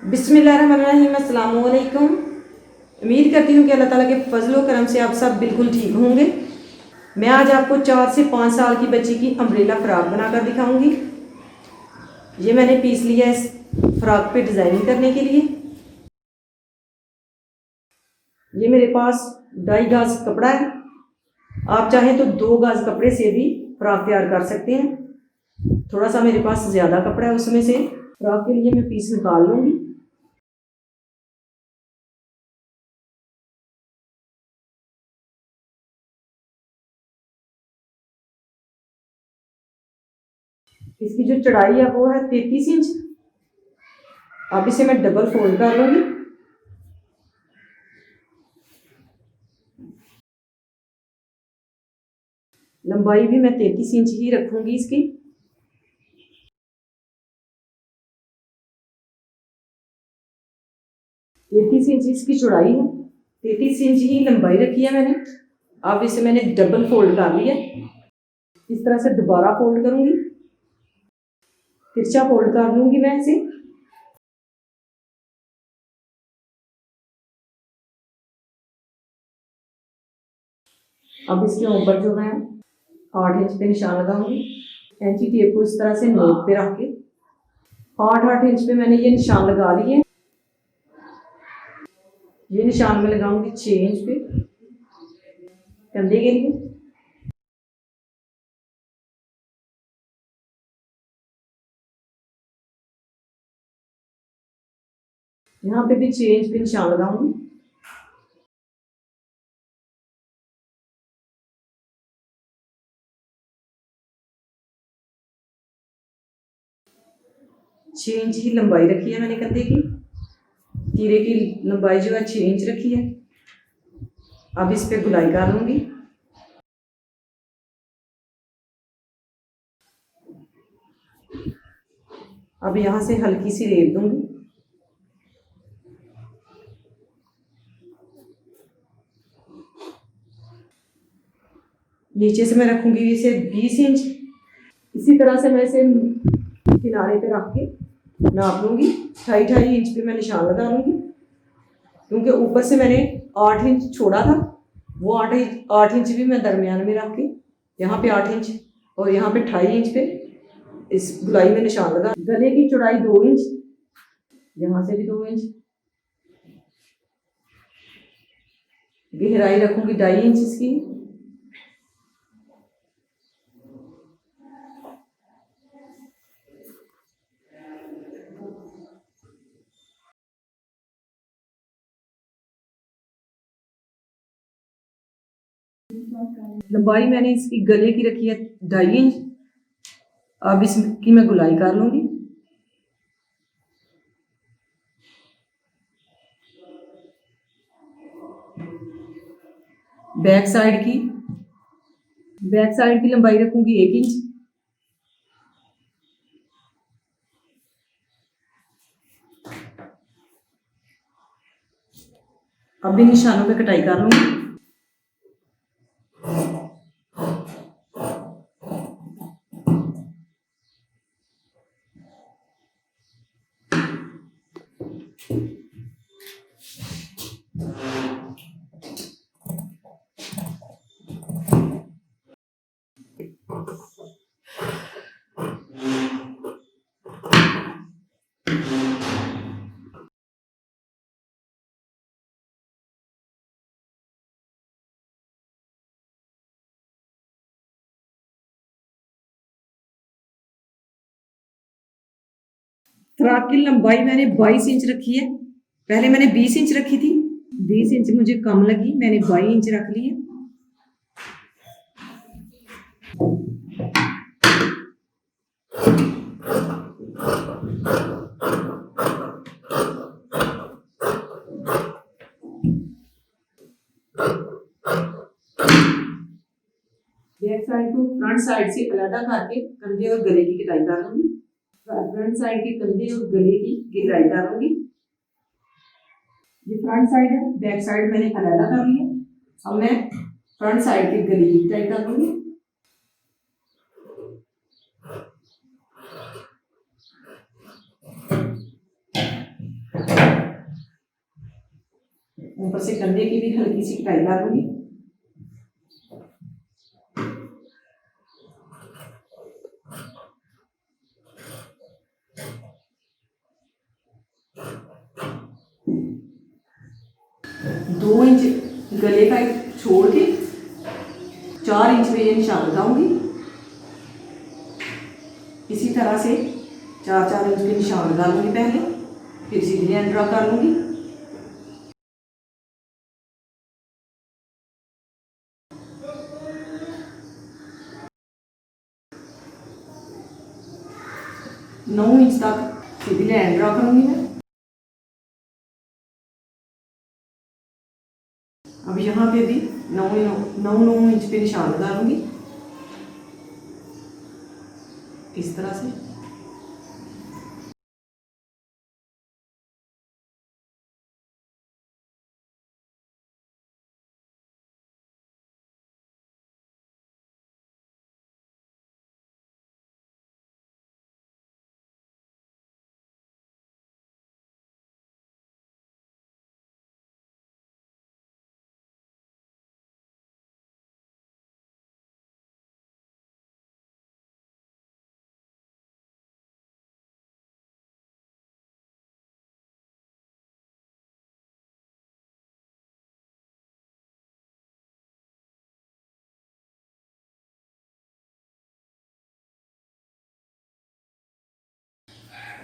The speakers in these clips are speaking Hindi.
बिस्मिल्लाहिर्रहमानिर्रहीम, अस्सलाम वालेकुम। उम्मीद करती हूँ कि अल्लाह ताला के फजलो करम से आप सब बिल्कुल ठीक होंगे। मैं आज आपको 4 से 5 साल की बच्ची की अम्ब्रेला फ़्रॉक बनाकर दिखाऊंगी। ये मैंने पीस लिया इस फ़्रॉक पे डिज़ाइनिंग करने के लिए। ये मेरे पास 2.5 गज कपड़ा है। आप चाहें तो 2 गज कपड़े से भी फ़्रॉक तैयार कर सकते हैं। थोड़ा सा मेरे पास ज़्यादा कपड़ा है, उसमें से फ़्रॉक के लिए मैं पीस निकाल लूँगी। इसकी जो चौड़ाई है वो है 33 इंच। अब इसे मैं डबल फोल्ड कर लूँगी। लंबाई भी मैं 33 इंच ही रखूँगी इसकी। तैतीस इंच इसकी चौड़ाई है, 33 इंच ही लंबाई रखी है मैंने। अब इसे मैंने डबल फोल्ड कर लिया। इस तरह से दोबारा फोल्ड करूँगी, तिरछा फोल्ड कर लूँगी मैं इसे। अब इसके ऊपर जो मैं 8 इंच पे निशान लगाऊंगी। कैंची टेप को इस तरह से नोक पे रख के 8 इंच पे मैंने ये निशान लगा लिए। ये निशान में लगाऊंगी 6 इंच पे कंधे के लिए। यहाँ पे भी 6 इंच पे निशान लगाऊंगी। छः इंच की लंबाई रखी है मैंने कंधे की। तीरे की लंबाई जो है 6 इंच रखी है। अब इस पे गुलाई कर लूंगी। अब यहाँ से हल्की सी रेत दूंगी। नीचे से मैं रखूंगी इसे 20 इंच। इसी तरह से मैं इसे किनारे पे रख के नाप लूंगी। 2.5 इंच पे मैं निशान लगा लूंगी, क्योंकि ऊपर से मैंने 8 इंच छोड़ा था। वो 8 इंच भी मैं दरमियान में रख के यहाँ पे 8 इंच और यहाँ पे 2.5 इंच पे इस गुलाई में निशान लगा। गले की चौड़ाई 2 इंच, यहाँ से भी 2 इंच, गहराई रखूंगी 2.5 इंच इसकी। लंबाई मैंने इसकी गले की रखी है 2.5 इंच। अब इसकी मैं गुलाई कर लूंगी। बैक साइड की लंबाई रखूंगी 1 इंच। अब इन निशानों पे कटाई कर लूंगी। फ्रॉक की लंबाई मैंने 22 इंच रखी है। पहले मैंने 20 इंच रखी थी। 20 इंच मुझे कम लगी, मैंने 22 इंच रख ली है। बैक साइड को फ्रंट साइड से अलग करके कंधे और गले की कटाई कर लूंगी। फ्रंट साइड के कंधे और गले की गहराई कर लूंगी। ये फ्रंट साइड है, बैक साइड मैंने अलग कर ली है। अब मैं फ्रंट साइड की गले की कटाई कर लूंगी। ऊपर से कंधे की भी हल्की सी कटाई डालूंगी। दो इंच गले का छोड़ के 4 इंच पे ये निशान लगाऊंगी। इसी तरह से 4-4 इंच के निशान लगा लूंगी पहले, फिर सीधी लाइन ड्रा कर लूंगी। नौ इंच तक सीधी लाइन ड्रा करूंगी मैं। अब यहाँ पे भी 9 इंच पे निशान लगा लूंगी इस तरह से।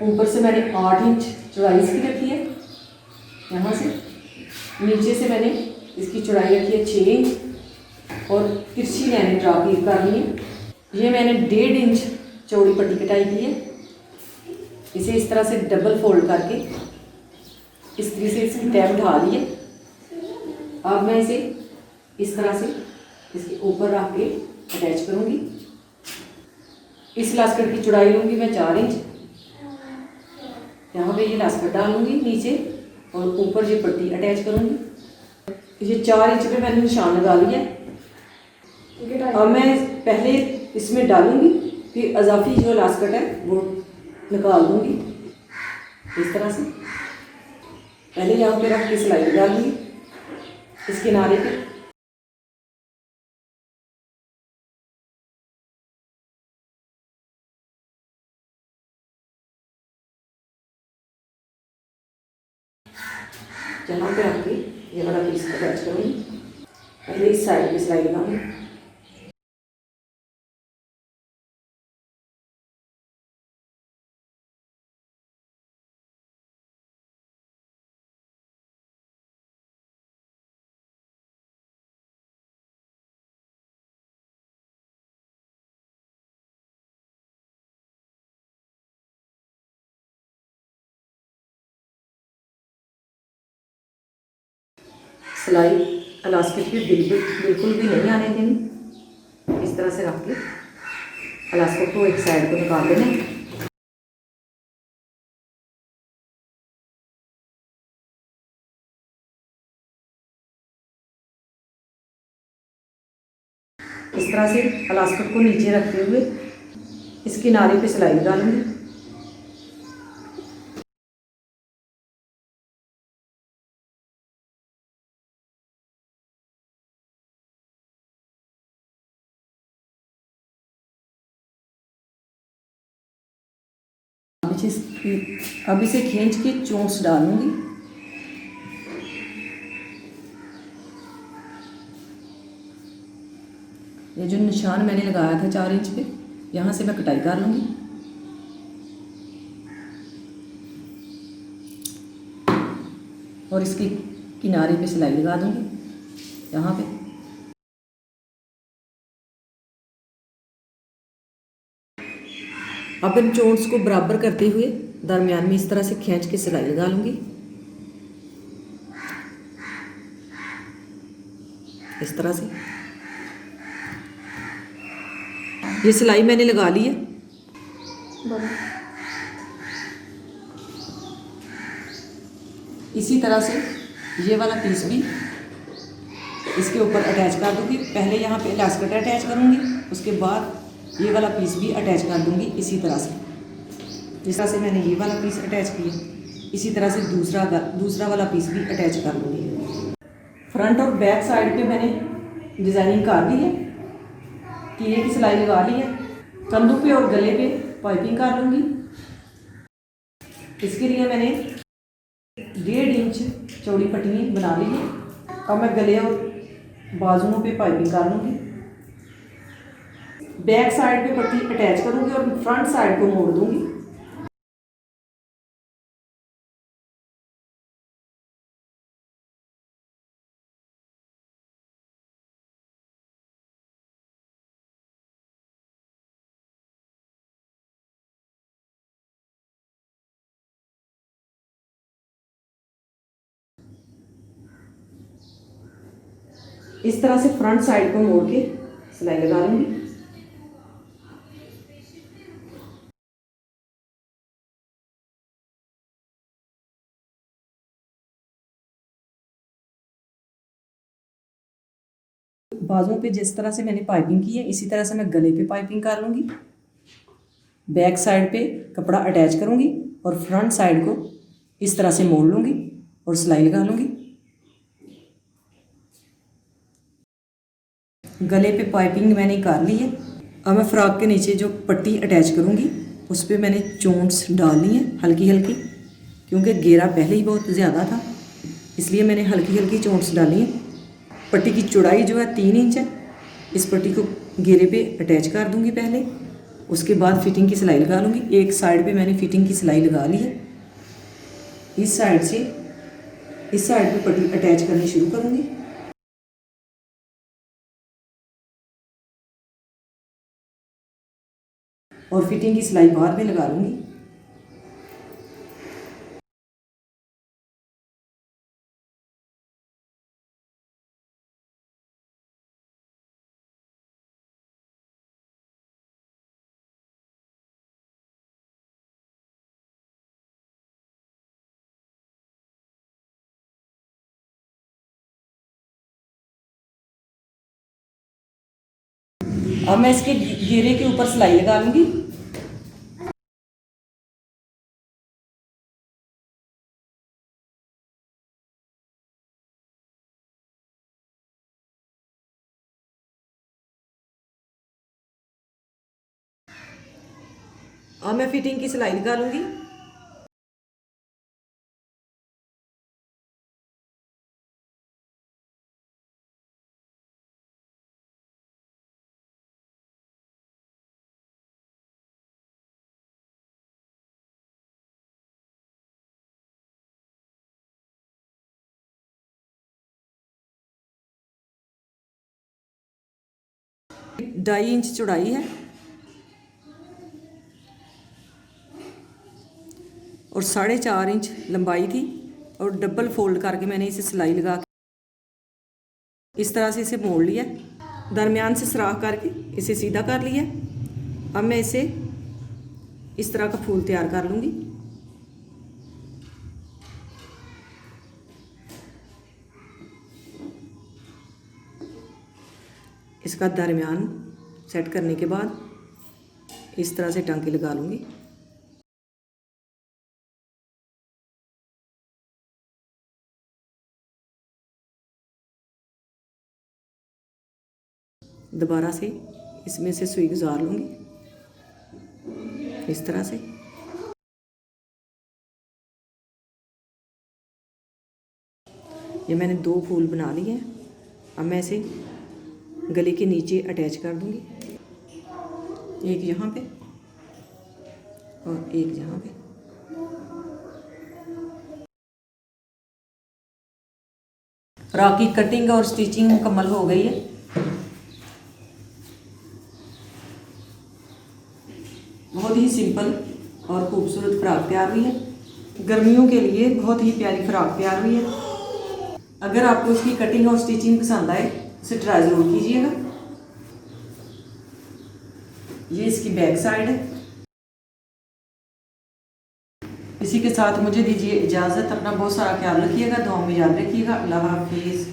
ऊपर से मैंने 8 इंच चौड़ाई इसकी रखी है, यहाँ से नीचे से मैंने इसकी चौड़ाई रखी है 6 इंच और तिरछी लाइन ड्रा कर ली है। ये मैंने 1.5 इंच चौड़ी पट्टी कटाई की है। इसे इस तरह से डबल फोल्ड करके इस तरह से इसकी टैब ढा ली है। अब मैं इसे इस तरह से इसके ऊपर रख के अटैच करूँगी। इस लास्कट की चौड़ाई लूँगी मैं 4 इंच। यहाँ पे ये लास्कट डालूंगी नीचे और ऊपर ये पट्टी अटैच करूँगी। ये 4 इंच पे मैंने निशान लगा लिया है। अब मैं पहले इसमें डालूंगी, फिर अजाफी जो लास्कट है वो निकाल दूंगी इस तरह से। पहले यहाँ पे रख के सिलाई लगा लूँगी इस किनारे पे। यहाँ पे रख के ये वाला पीस अटैच करूँगी। पहले इस साइड पे सिलाई लगाऊंगी। सिलाई इलास्टिक की बिल्कुल भी नहीं आने देनी। इस तरह से रख के इलास्टिक को एक साइड को निकाल देना। इस तरह से इलास्टिक को नीचे रखते हुए इस किनारे पे सिलाई लगा लूँगी। अब इसे खींच के चोंच डालूंगी। ये जो निशान मैंने लगाया था 4 इंच पे, यहाँ से मैं कटाई कर लूँगी। और इसके किनारे पे सिलाई लगा दूँगी यहाँ पे। अब इन चोंच को बराबर करते हुए दरमियान में इस तरह से खींच के सिलाई लगा लूँगी इस तरह से। ये सिलाई मैंने लगा ली है। इसी तरह से ये वाला पीस भी इसके ऊपर अटैच कर दूँगी। पहले यहाँ पे लास्कट अटैच करूँगी, उसके बाद ये वाला पीस भी अटैच कर दूँगी इसी तरह से, जिस तरह से मैंने ये वाला पीस अटैच किया। इसी तरह से दूसरा वाला पीस भी अटैच कर लूँगी। फ्रंट और बैक साइड पे मैंने डिज़ाइनिंग कर ली है, तीरे की सिलाई लगा ली है। कंधों पे और गले पे पाइपिंग कर लूँगी। इसके लिए मैंने 1.5 इंच चौड़ी पट्टी बना ली है। अब मैं गले और बाजुओं पे पाइपिंग कर लूँगी। बैक साइड पे पट्टी अटैच करूँगी और फ्रंट साइड को मोड़ दूँगी। इस तरह से फ्रंट साइड को मोड़ के सिलाई लगा लूँगी। बाजुओं पे जिस तरह से मैंने पाइपिंग की है इसी तरह से मैं गले पे पाइपिंग कर लूँगी। बैक साइड पे कपड़ा अटैच करूँगी और फ्रंट साइड को इस तरह से मोड़ लूँगी और सिलाई लगा लूँगी। गले पे पाइपिंग मैंने कर ली है। अब मैं फ्रॉक के नीचे जो पट्टी अटैच करूँगी उस पर मैंने चोंच डालनी है हल्की हल्की, क्योंकि घेरा पहले ही बहुत ज़्यादा था, इसलिए मैंने हल्की हल्की चोंच डाली है। पट्टी की चौड़ाई जो है 3 इंच है। इस पट्टी को घेरे पे अटैच कर दूँगी पहले, उसके बाद फिटिंग की सिलाई लगा लूँगी। एक साइड पे मैंने फिटिंग की सिलाई लगा ली है। इस साइड से इस साइड पे पट्टी अटैच करनी शुरू करूँगी। और फिटिंग की सिलाई बाद में लगा लूँगी। अब मैं इसके घेरे के ऊपर सिलाई लगा लूँगी। अब मैं फिटिंग की सिलाई लगा लूँगी। ढाई इंच चौड़ाई है और 4.5 इंच लंबाई थी, और डबल फोल्ड करके मैंने इसे सिलाई लगा के इस तरह से इसे मोड़ लिया, दरमियान से सुराख करके इसे सीधा कर लिया। अब मैं इसे इस तरह का फूल तैयार कर लूँगी। इसका दरमियान सेट करने के बाद इस तरह से टांके लगा लूँगी। दोबारा से इसमें से सुई गुजार लूँगी इस तरह से। ये मैंने 2 फूल बना लिए हैं। अब मैं इसे गले के नीचे अटैच कर दूँगी, एक यहाँ पे और एक यहाँ पे। फ्रॉक की कटिंग और स्टिचिंग मुकम्मल हो गई है। बहुत ही सिंपल और खूबसूरत फ्रॉक तैयार हुई है। गर्मियों के लिए बहुत ही प्यारी फ्रॉक तैयार हुई है। अगर आपको इसकी कटिंग और स्टिचिंग पसंद आए इसे ट्राई ज़रूर कीजिएगा। ये इसकी बैक साइड है। इसी के साथ मुझे दीजिए इजाज़त। अपना बहुत सारा ख्याल रखिएगा, दुआओं में याद रखिएगा। अल्लाह हाफिज़।